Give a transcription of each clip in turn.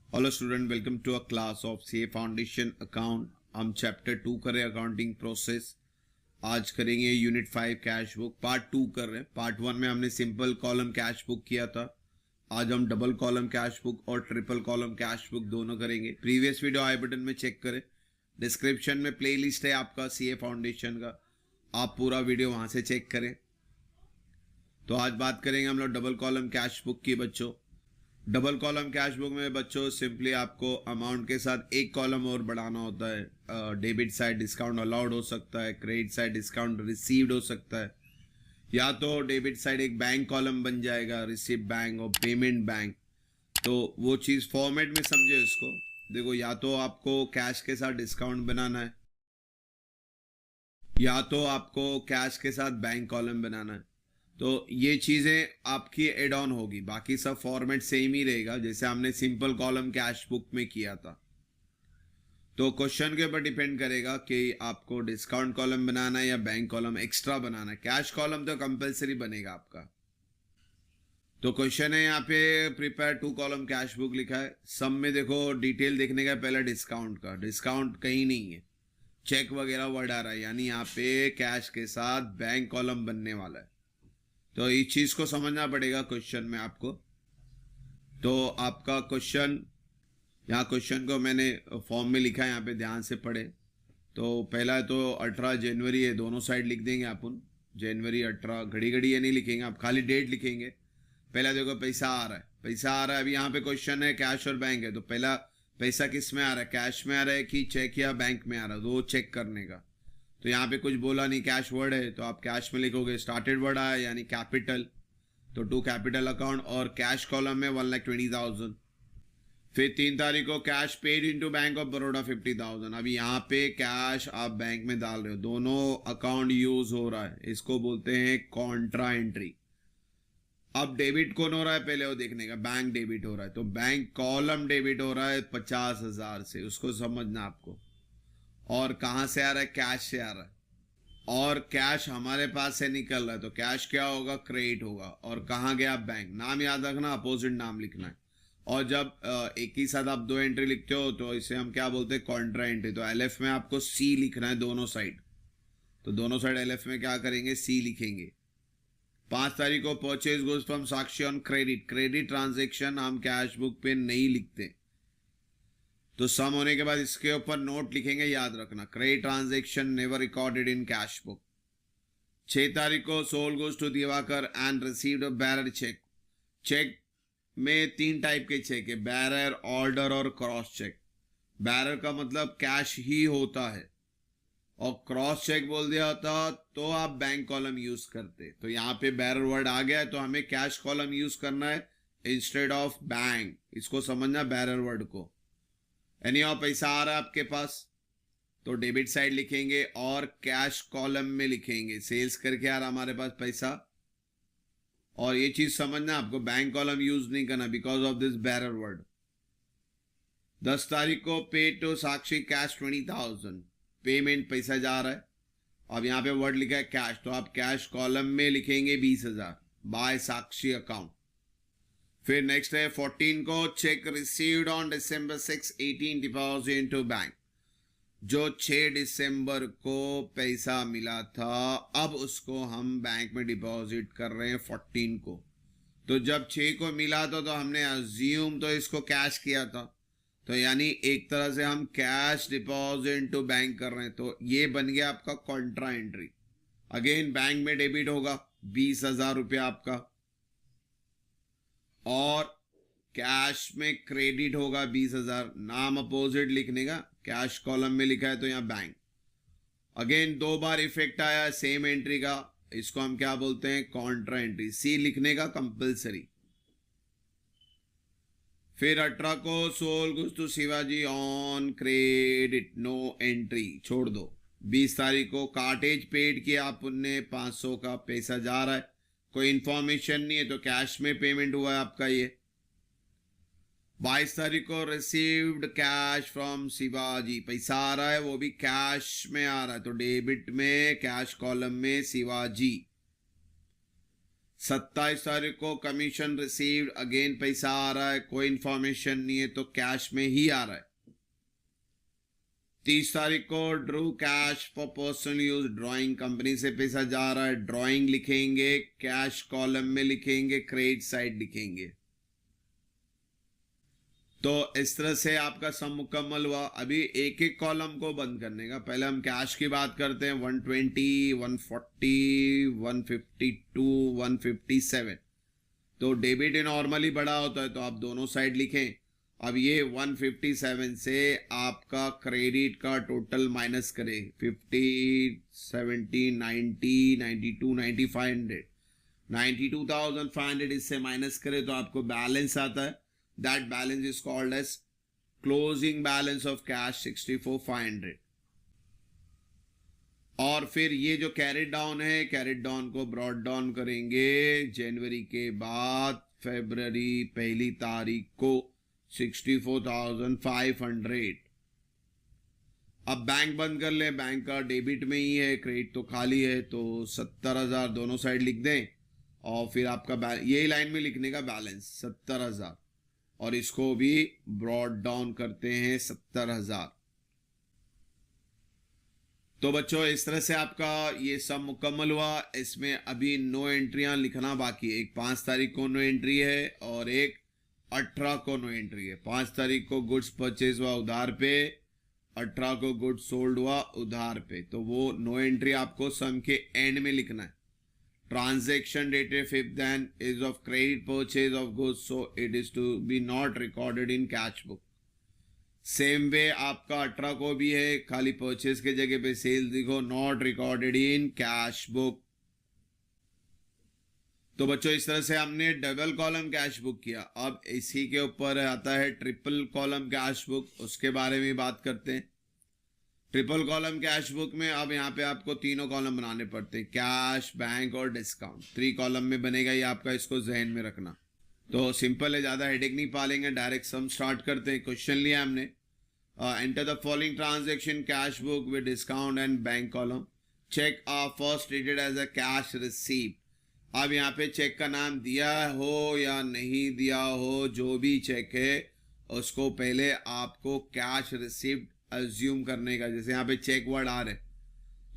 Hello student, welcome to a class of CA foundation account. हम chapter 2 कर रहे हैं, अकाउंटिंग प्रोसेस। आज करेंगे यूनिट 5 कैश बुक, पार्ट 2 कर रहे हैं। पार्ट 1 में हमने सिंपल कॉलम कैश बुक किया था। आज हम डबल कॉलम कैश बुक और ट्रिपल कॉलम कैश बुक दोनों करेंगे। प्रीवियस वीडियो आई बटन में चेक करें, डिस्क्रिप्शन में प्लेलिस्ट है आपका सीए फाउंडेशन का, आप पूरा वीडियो वहां से चेक करें। तो आज बात करेंगे हम लोग डबल कॉलम कैश बुक की बच्चों। डबल कॉलम कैश बुक में बच्चों सिंपली आपको अमाउंट के साथ एक कॉलम और बढ़ाना होता है। डेबिट साइड डिस्काउंट अलाउड हो सकता है, क्रेडिट साइड डिस्काउंट रिसीव्ड हो सकता है, या तो डेबिट साइड एक बैंक कॉलम बन जाएगा, रिसीव बैंक और पेमेंट बैंक। तो वो चीज़ फॉर्मेट में समझे इसको। देखो, या तो आपको कैश के साथ डिस्काउंट बनाना है, या तो आपको कैश के साथ बैंक कॉलम बनाना है। तो ये चीज़ें आपकी एड ऑन होगी, बाकी सब फॉर्मेट सेम ही रहेगा जैसे हमने सिंपल कॉलम कैश बुक में किया था। तो क्वेश्चन के ऊपर डिपेंड करेगा कि आपको डिस्काउंट कॉलम बनाना है या बैंक कॉलम एक्स्ट्रा बनाना है। कैश कॉलम तो कंपलसरी बनेगा आपका। तो क्वेश्चन है यहाँ पे, प्रिपेयर 2 कॉलम कैश बुक लिखा है। सब में देखो डिटेल देखने का पहले डिस्काउंट का, डिस्काउंट कहीं नहीं है, चेक वगैरह वर्ड आ रहा है, यानी यहाँ पे कैश के साथ बैंक कॉलम बनने वाला है। तो इस चीज़ को समझना पड़ेगा क्वेश्चन में आपको। तो आपका क्वेश्चन, यहाँ क्वेश्चन को मैंने फॉर्म में लिखा है, यहाँ पे ध्यान से पढ़े। तो पहला तो 18 जनवरी है, दोनों साइड लिख देंगे अपन। जनवरी 18, घड़ी घड़ी ये नहीं लिखेंगे, आप खाली डेट लिखेंगे। पहला देखो पैसा आ रहा है, पैसा आ रहा है। अभी यहाँ पे क्वेश्चन है कैश और बैंक है, तो पहला पैसा किस में आ रहा है, कैश में आ रहा है कि चेक या बैंक में आ रहा है, तो वो चेक करने का। तो यहाँ पे कुछ बोला नहीं, कैश वर्ड है तो आप कैश में लिखोगे। स्टार्टेड वर्ड आया यानी कैपिटल, तो टू कैपिटल अकाउंट, और कैश कॉलम में 1,20,000। फिर 3 तारीख को cash paid into bank of Baroda 50,000। अभी यहाँ पे कैश आप बैंक में डाल रहे हो, दोनों अकाउंट यूज हो रहा है, इसको बोलते हैं कॉन्ट्रा एंट्री। अब डेबिट कौन हो रहा है पहले वो देखने का, बैंक डेबिट हो रहा है। तो बैंक कॉलम डेबिट हो रहा है 50,000 से, उसको समझना आपको। और कहाँ से आ रहा है, कैश से आ रहा है, और कैश हमारे पास से निकल रहा है, तो कैश क्या होगा, क्रेडिट होगा। और कहाँ गया, बैंक। नाम याद रखना, अपोजिट नाम लिखना है। और जब एक ही साथ आप 2 एंट्री लिखते हो तो इसे हम क्या बोलते हैं, कॉन्ट्रा एंट्री। तो एलएफ में आपको सी लिखना है दोनों साइड, तो दोनों साइड एलएफ में क्या करेंगे, सी लिखेंगे। 5 तारीख को purchase goods from Sakshi on credit. Credit transaction हम कैश बुक पे नहीं लिखते, तो सम होने के बाद इसके ऊपर नोट लिखेंगे, याद रखना, credit transaction never recorded in cash book. 6 तारीख को sold goods to Diwakar and received a bearer cheque. Cheque में 3 टाइप के चेक है, बैरर, ऑर्डर और क्रॉस चेक। बैरर का मतलब कैश ही होता है, और क्रॉस चेक बोल दिया होता तो आप बैंक कॉलम यूज करते। तो यहाँ पे बैरर वर्ड आ गया है, तो हमें कैश कॉलम यूज करना है इंस्टेड ऑफ बैंक। इसको समझना बैरर वर्ड को। यानी और पैसा आ रहा है आपके पास, तो डेबिट साइड लिखेंगे और कैश कॉलम में लिखेंगे, सेल्स करके आ रहा हमारे पास पैसा। और ये चीज समझना आपको, बैंक कॉलम यूज नहीं करना because of this bearer word. 10 तारीख को पे टू साक्षी कैश 20,000, पेमेंट पैसा जा रहा है। अब यहाँ पे वर्ड लिखा है कैश, तो आप कैश कॉलम में लिखेंगे 20,000 बाय साक्षी अकाउंट। फिर नेक्स्ट है 14 को, check received on December 6, 18 deposit into bank. जो 6 दिसंबर को पैसा मिला था, अब उसको हम बैंक में डिपॉजिट कर रहे हैं 14 को। तो जब 6 को मिला था तो हमने अज्यूम तो इसको कैश किया था, तो यानी एक तरह से हम कैश डिपॉजिट इनटू बैंक कर रहे हैं। तो ये बन गया आपका कॉन्ट्रा एंट्री। अगेन बैंक में डेबिट होगा 20,000 रुपया आपका, और कैश में क्रेडिट होगा 20,000। नाम अपोजिट लिखने का, कैश कॉलम में लिखा है तो यहाँ बैंक। अगेन 2 बार इफेक्ट आया सेम एंट्री का, इसको हम क्या बोलते हैं, कॉन्ट्रा एंट्री। सी लिखने का कंपलसरी। फिर 18 को sold goods to Shivaji on credit, no entry, छोड़ दो। 20 तारीख को कार्टेज पेड किया आपने, 500 का पैसा जा रहा है, कोई इंफॉर्मेशन नहीं है, तो कैश में पेमेंट हुआ है आपका ये। 22 तारीख को रिसीव्ड कैश फ्रॉम शिवाजी, पैसा आ रहा है, वो भी कैश में आ रहा है, तो डेबिट में कैश कॉलम में शिवाजी। 27 तारीख को कमीशन रिसीव्ड, अगेन पैसा आ रहा है, कोई इंफॉर्मेशन नहीं है तो कैश में ही आ रहा है। 30 तारीख को Drew cash for personal use, drawing company से पैसा जा रहा है, ड्राइंग लिखेंगे, कैश कॉलम में लिखेंगे, क्रेडिट साइड लिखेंगे। तो इस तरह से आपका सम मुकम्मल हुआ। अभी एक एक कॉलम को बंद करने का, पहले हम कैश की बात करते हैं। 120, 140, 152, 157। तो डेबिट नॉर्मली बड़ा होता है तो आप दोनों साइड लिखें। अब ये 157 से आपका क्रेडिट का टोटल माइनस करें, 50, 70, 90, 92, 9500, 92,500 इससे माइनस करें तो आपको बैलेंस आता है। That balance is called as closing balance of cash 64,500। और फिर ये जो कैरेट डाउन है, कैरेट डाउन को ब्रॉड डाउन करेंगे जनवरी के बाद फरवरी 1 तारीख को 64,500। अब बैंक बंद कर लें, बैंक का डेबिट में ही है, क्रेडिट तो खाली है, तो 70,000 दोनों साइड लिख दें और फिर आपका यही लाइन में लिखने का बैलेंस 70,000 और इसको भी ब्रॉड डाउन करते हैं 70,000। तो बच्चों इस तरह से आपका ये सब मुकम्मल हुआ। इसमें अभी 9 एंट्रियां लिखना बाकी है। एक 5 तारीख को 9 एंट्री है और एक 18 को 9 एंट्री है। 5 तारीख को गुड्स परचेज हुआ उधार पे, 18 को गुड्स सोल्ड हुआ उधार पे। तो वो 9 एंट्री आपको सम के एंड में लिखना है। Transaction dated 5th then is of credit purchase of goods, so it is to be not recorded in cash book. Same way आपका 18 को भी है, खाली परचेज के जगह पे सेल्स लिखो, not recorded in cash book. तो बच्चों इस तरह से हमने डबल कॉलम कैश बुक किया। अब इसी के ऊपर आता है ट्रिपल कॉलम कैश बुक, उसके बारे में बात करते हैं। ट्रिपल कॉलम कैश बुक में अब यहाँ पे आपको तीनों कॉलम बनाने पड़ते हैं, कैश, बैंक और डिस्काउंट। 3 कॉलम में बनेगा ये आपका, इसको जहन में रखना। तो सिंपल है, ज़्यादा हेडेक नहीं पालेंगे, डायरेक्ट सम स्टार्ट करते हैं। क्वेश्चन लिया हमने, enter the following transaction cash book with discount and bank column. Cheque are first treated as a cash receipt. अब यहाँ पे चेक का नाम दिया हो या नहीं दिया हो, जो भी चेक है उसको पहले आपको कैश रिसीप्ट अज्यूम करने का। जैसे यहाँ पे चेक वर्ड आ रहे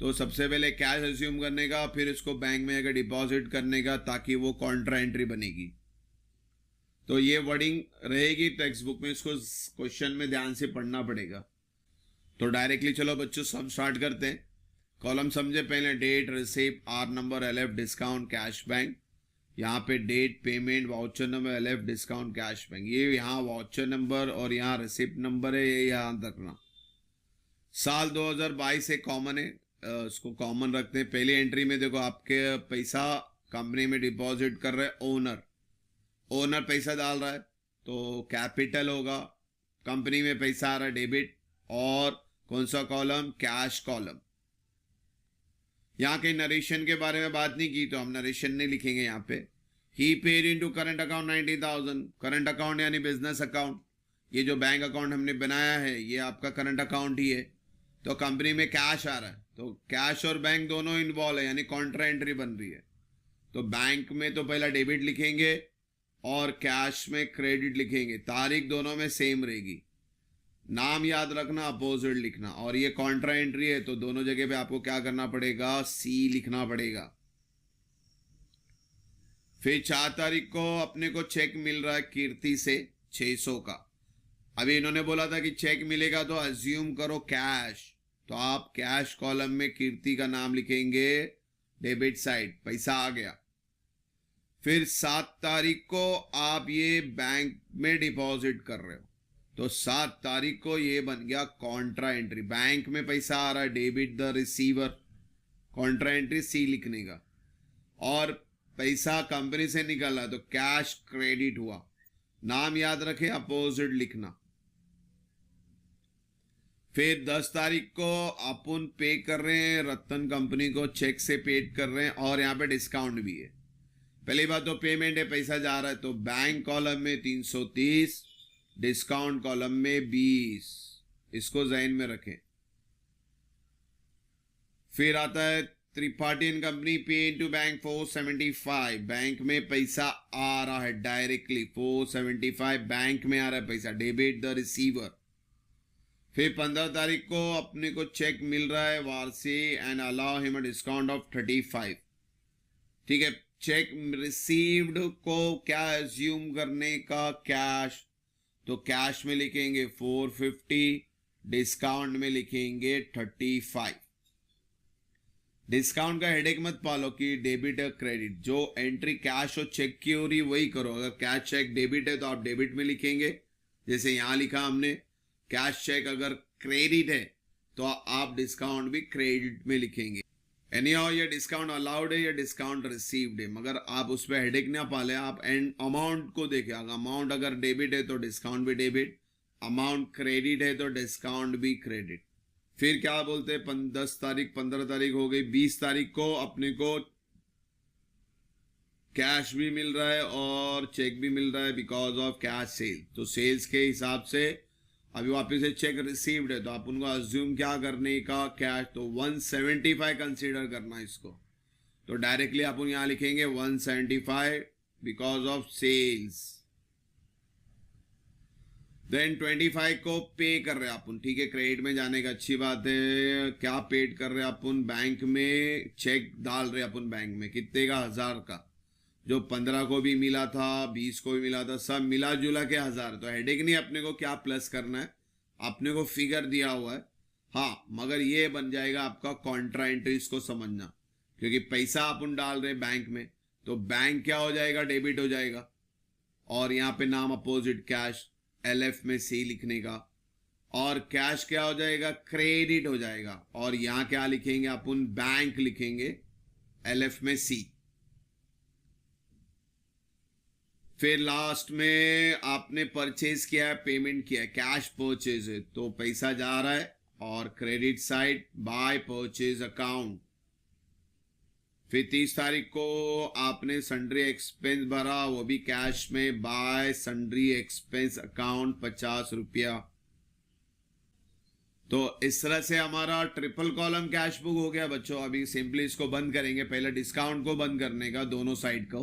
तो सबसे पहले कैश अज्यूम करने का, फिर इसको बैंक में अगर डिपॉजिट करने का, ताकि वो कॉन्ट्रा एंट्री बनेगी। तो ये वर्डिंग रहेगी टेक्स्ट बुक में, इसको क्वेश्चन में ध्यान से पढ़ना पड़ेगा। तो डायरेक्टली चलो बच्चों सम स्टार्ट करते हैं। कॉलम समझे पहले, date, receipt, R number, LF, discount, cash, bank. यहाँ पे date, payment, voucher number, LF, discount, cash, bank. ये यहाँ वाउचर नंबर और यहाँ रिसिप्ट नंबर है, ये यहाँ रखना। साल 2022 से कॉमन है, उसको कॉमन रखते हैं। पहली एंट्री में देखो आपके पैसा कंपनी में डिपॉजिट कर रहे ओनर पैसा डाल रहा है तो कैपिटल होगा। कंपनी में पैसा आ रहा है डेबिट, और कौन सा कॉलम, कैश कॉलम। यहाँ के नरेशन के बारे में बात नहीं की तो हम नरेशन नहीं लिखेंगे यहाँ पे। He paid into current account 90,000। Current account यानी बिजनेस अकाउंट। ये जो बैंक अकाउंट हमने बनाया है ये आपका करंट अकाउंट ही है। तो कंपनी में कैश आ रहा है तो कैश और बैंक दोनों इन्वॉल्व है, यानी कॉन्ट्रा एंट्री बन रही है। तो बैंक में तो पहला डेबिट लिखेंगे और कैश में क्रेडिट लिखेंगे। तारीख दोनों में सेम रहेगी। नाम याद रखना, अपोजिट लिखना। और ये कॉन्ट्रा एंट्री है तो दोनों जगह पे आपको क्या करना पड़ेगा, सी लिखना पड़ेगा। फिर 4 तारीख को अपने को चेक मिल रहा है कीर्ति से 600 का। अभी इन्होंने बोला था कि चेक मिलेगा तो अज्यूम करो कैश, तो आप कैश कॉलम में कीर्ति का नाम लिखेंगे, डेबिट साइड, पैसा आ गया। फिर 7 तारीख को आप ये बैंक में डिपॉजिट कर रहे हो तो 7 तारीख को ये बन गया कॉन्ट्रा एंट्री। बैंक में पैसा आ रहा है, debit the receiver, contra entry C लिखने का। और पैसा कंपनी से निकला तो कैश क्रेडिट हुआ। नाम याद रखे, अपोजिट लिखना। फिर 10 तारीख को अपन पे कर रहे हैं रतन कंपनी को, चेक से पेड कर रहे हैं और यहाँ पे डिस्काउंट भी है। पहली बात तो पेमेंट है, पैसा जा रहा है तो बैंक कॉलम में 330, डिस्काउंट कॉलम में 20, इसको जहन में रखें। फिर आता है त्रिपाठी एंड कंपनी पे इनटू बैंक 475, बैंक में पैसा आ रहा है डायरेक्टली 475 बैंक में आ रहा है पैसा, डेबिट द रिसीवर। फिर 15 तारीख को अपने को चेक मिल रहा है Warsi and allow him a discount of 35। ठीक है, चेक रिसीव्ड को क्या एज्यूम करने का, कैश, तो कैश में लिखेंगे 450, डिस्काउंट में लिखेंगे 35। डिस्काउंट का हेडेक मत पालो कि डेबिट या क्रेडिट, जो एंट्री कैश और चेक की हो रही वही करो। अगर कैश चेक डेबिट है तो आप डेबिट में लिखेंगे, जैसे यहां लिखा हमने। कैश चेक अगर क्रेडिट है तो आप डिस्काउंट भी क्रेडिट में लिखेंगे। एनी हाउ ये डिस्काउंट अलाउड है या डिस्काउंट रिसीव्ड है, मगर आप उस पर हेडेक ना पाले, आप एंड अमाउंट को देखें। अमाउंट अगर डेबिट है तो डिस्काउंट भी डेबिट, अमाउंट क्रेडिट है तो डिस्काउंट भी क्रेडिट। फिर क्या बोलते हैं, 10 तारीख 15 तारीख हो गई, 20 तारीख को अपने को कैश भी मिल रहा है और चेक भी मिल रहा है बिकॉज ऑफ कैश सेल। तो सेल्स के हिसाब से अभी वापस से चेक रिसीव्ड है तो आप उनको अज्यूम क्या करने का, कैश, तो 175 कंसीडर करना इसको। तो डायरेक्टली आप यहाँ लिखेंगे 175 बिकॉज ऑफ सेल्स। देन 25 को पे कर रहे हैं अपन, ठीक है, क्रेडिट में जाने का अच्छी बात है। क्या पेड कर रहे हैं अपन, बैंक में चेक डाल रहे हैं अपन बैंक में, कितने का, 1000 का, जो 15 को भी मिला था, 20 को भी मिला था, सब मिला जुला के 1000। तो हेडेक नहीं अपने को क्या प्लस करना है, अपने को फिगर दिया हुआ है। हाँ, मगर ये बन जाएगा आपका कॉन्ट्रा एंट्री, इसको समझना, क्योंकि पैसा अपन डाल रहे हैं बैंक में तो बैंक क्या हो जाएगा, डेबिट हो जाएगा। और यहाँ पे नाम अपोजिट कैश, LF में C लिखने का, और कैश क्या हो जाएगा, क्रेडिट हो जाएगा। और यहां क्या लिखेंगे अपन, बैंक लिखेंगे LF में C। फिर लास्ट में आपने परचेज किया है, पेमेंट किया है, कैश परचेज है तो पैसा जा रहा है, और credit side by purchase account. फिर 30 तारीख को आपने सन्ड्री एक्सपेंस भरा, वो भी कैश में, बाय सन्ड्री एक्सपेंस अकाउंट 50 रुपया। तो इस तरह से हमारा ट्रिपल कॉलम कैश बुक हो गया बच्चों। अभी सिंपली इसको बंद करेंगे, पहले डिस्काउंट को बंद करने का, दोनों साइड को।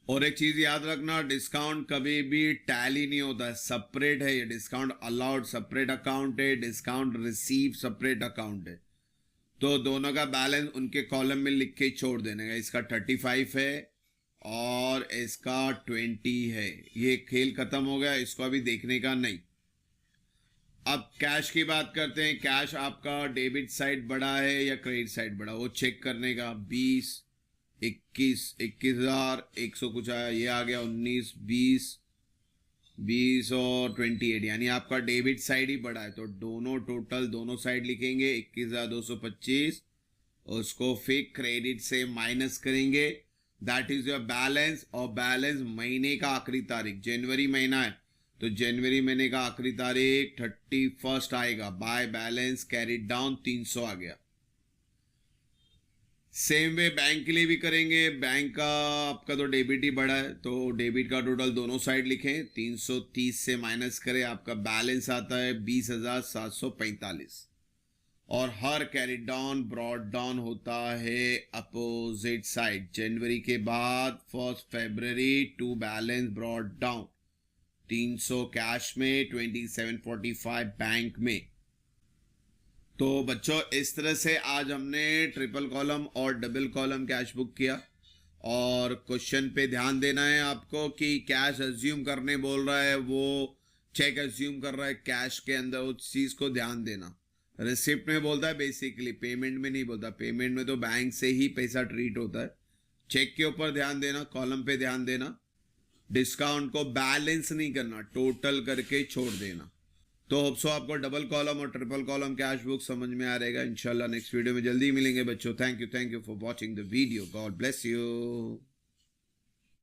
और एक चीज याद रखना, डिस्काउंट कभी भी टैली नहीं होता है, सेपरेट है ये। डिस्काउंट अलाउड सेपरेट अकाउंट है, डिस्काउंट रिसीव सेपरेट अकाउंट है। तो दोनों का बैलेंस उनके कॉलम में लिख के छोड़ देने का, इसका 35 है और इसका 20 है। ये खेल खत्म हो गया, इसको अभी देखने का नहीं। अब कैश की बात करते हैं। कैश आपका डेबिट साइड बड़ा है या क्रेडिट साइड बड़ा, वो चेक करने का। 20, 21, 21,100 कुछ आया, ये आ गया 19, 20 और 28, यानी आपका डेबिट साइड ही बड़ा है। तो दोनों टोटल दोनों साइड लिखेंगे 21,225, उसको फिर क्रेडिट से माइनस करेंगे, दैट इज योर बैलेंस। और बैलेंस महीने का आखिरी तारीख, जनवरी महीना है तो जनवरी महीने का आखिरी तारीख 31 आएगा, बाय बैलेंस कैरिड डाउन 300 आ गया। सेम वे बैंक के लिए भी करेंगे। बैंक का आपका तो डेबिट ही बड़ा है तो डेबिट का टोटल दोनों साइड लिखें, 330 से माइनस करें, आपका बैलेंस आता है 20,745। और हर कैरिड डाउन ब्रॉड डाउन होता है अपोजिट साइड। जनवरी के बाद 1 फरवरी to balance brought down, 300 cash में, 2745 बैंक में। तो बच्चों इस तरह से आज हमने ट्रिपल कॉलम और डबल कॉलम कैश बुक किया। और क्वेश्चन पे ध्यान देना है आपको कि कैश अज्यूम करने बोल रहा है, वो चेक अज्यूम कर रहा है कैश के अंदर, उस चीज़ को ध्यान देना। रिसिप्ट में बोलता है बेसिकली, पेमेंट में नहीं बोलता। पेमेंट में तो बैंक से ही पैसा ट्रीट होता है। चेक के ऊपर ध्यान देना, कॉलम पे ध्यान देना। डिस्काउंट को बैलेंस नहीं करना, टोटल करके छोड़ देना। तो होप सो आपको डबल कॉलम और ट्रिपल कॉलम कैश बुक समझ में आ रहेगा। इंशाल्लाह नेक्स्ट वीडियो में जल्दी मिलेंगे बच्चों। Thank you for watching the video. God bless you.